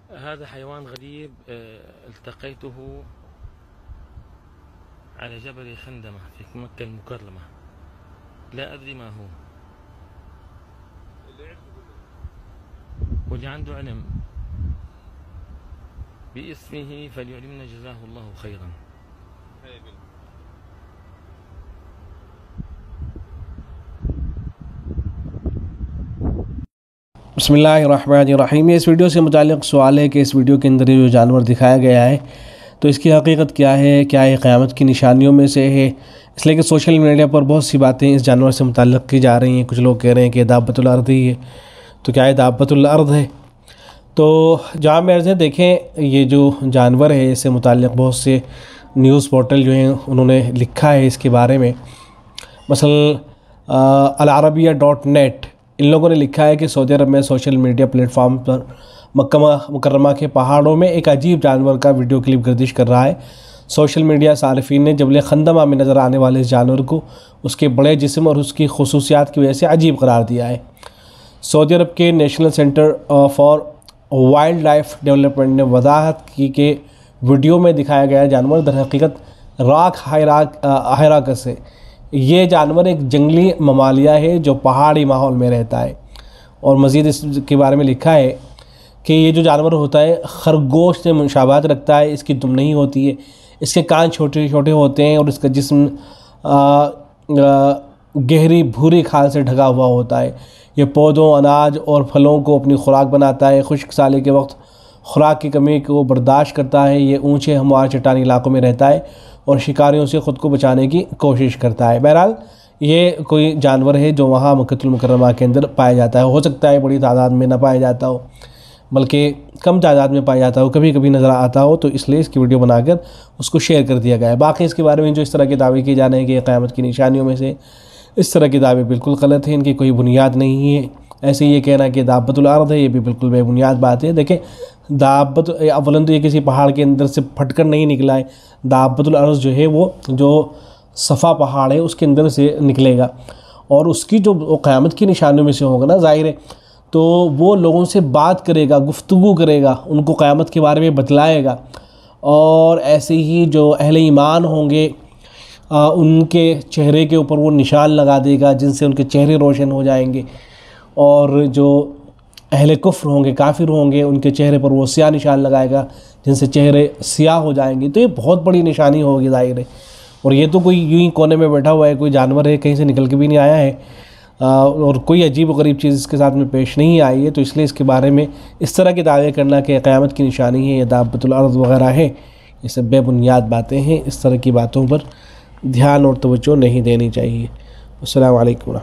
هذا حيوان غريب التقيته على جبل خندمة في مكة المكرمة، لا أدري ما هو. واللي عنده علم باسمه فليعلمنا جزاه الله خيرا. बिस्मिल्लाहिर्रहमानिर्रहीम। इस वीडियो से मुताल्लिक़ सवाल है कि इस वीडियो के अंदर जो जानवर दिखाया गया है तो इसकी हकीकत क्या है, क्या ये क़यामत की निशानियों में से है। इसलिए कि सोशल मीडिया पर बहुत सी बातें इस जानवर से मुताल्लिक़ की जा रही हैं। कुछ लोग कह रहे हैं कि दाब्बतुल अर्द ही है, तो क्या ये दाब्बतुल अर्द है? तो जहाँ में देखें, ये जो जानवर है इससे मुताल्लिक़ बहुत से न्यूज़ पोर्टल जो हैं उन्होंने लिखा है इसके बारे में। मसलन al-Arabiya.net इन लोगों ने लिखा है कि सऊदी अरब में सोशल मीडिया प्लेटफॉर्म पर मक्का मुकर्रमा के पहाड़ों में एक अजीब जानवर का वीडियो क्लिप गर्दिश कर रहा है। सोशल मीडिया सारिफीन ने जबल खंदमा में नज़र आने वाले इस जानवर को उसके बड़े जिस्म और उसकी खसूसियात की वजह से अजीब करार दिया है। सऊदी अरब के national centre for wild life development ने वजाहत की कि वीडियो में दिखाया गया जानवर दर हकीकत राक हायराकस है। ये जानवर एक जंगली ममालिया है जो पहाड़ी माहौल में रहता है। और मज़ीद इसके बारे में लिखा है कि ये जो जानवर होता है खरगोश से मुशाबहत रखता है। इसकी दुम नहीं होती है, इसके कान छोटे छोटे होते हैं और इसका जिस्म गहरी भूरी खाल से ढका हुआ होता है। ये पौधों, अनाज और फलों को अपनी खुराक बनाता है। खुश्क साली के वक्त खुराक की कमी को बर्दाश्त करता है। ये ऊंचे हमवार चट्टानी इलाकों में रहता है और शिकारियों से ख़ुद को बचाने की कोशिश करता है। बहरहाल ये कोई जानवर है जो वहाँ मक्कतुल मुकर्रमा के अंदर पाया जाता है। हो सकता है बड़ी तादाद में ना पाया जाता हो, बल्कि कम तादाद में पाया जाता हो, कभी कभी नज़र आता हो, तो इसलिए इसकी वीडियो बनाकर उसको शेयर कर दिया गया है। बाकी इसके बारे में जो इस तरह के दावे किए जा रहे हैं कि क़यामत की निशानियों में से, इस तरह के दावे बिल्कुल गलत हैं, इनकी कोई बुनियाद नहीं है। ऐसे ये कहना कि दाब्बतुल अर्द है, ये भी बिल्कुल बेबुनियाद बात है। देखें, दाब्बत अवलन तो ये किसी पहाड़ के अंदर से फटकर नहीं निकला है। दाब्बतुल अर्द जो है वो जो सफ़ा पहाड़ है उसके अंदर से निकलेगा और उसकी जो क़यामत की निशानियों में से होगा ना, ज़ाहिर है, तो वो लोगों से बात करेगा, गुफ्तगू करेगा, उनको क़यामत के बारे में बतलाएगा। और ऐसे ही जो अहले ईमान होंगे उनके चेहरे के ऊपर वो निशान लगा देगा जिनसे उनके चेहरे रोशन हो जाएंगे। और जो अहले कुफ्र होंगे, काफिर होंगे, उनके चेहरे पर वो स्याह निशान लगाएगा जिनसे चेहरे स्याह हो जाएंगे। तो ये बहुत बड़ी निशानी होगी ज़ाहिर है। और ये तो कोई यूं ही कोने में बैठा हुआ है, कोई जानवर है, कहीं से निकल के भी नहीं आया है और कोई अजीब व गरीब चीज़ इसके साथ में पेश नहीं आई है। तो इसलिए इसके बारे में इस तरह के दावे करना कि क़यामत की निशानी है या दाब्बतुल अर्द वगैरह है, ये सब बेबुनियाद बातें हैं। इस तरह की बातों पर ध्यान और तवज्जो नहीं देनी चाहिए। अस्सलामु अलैकुम।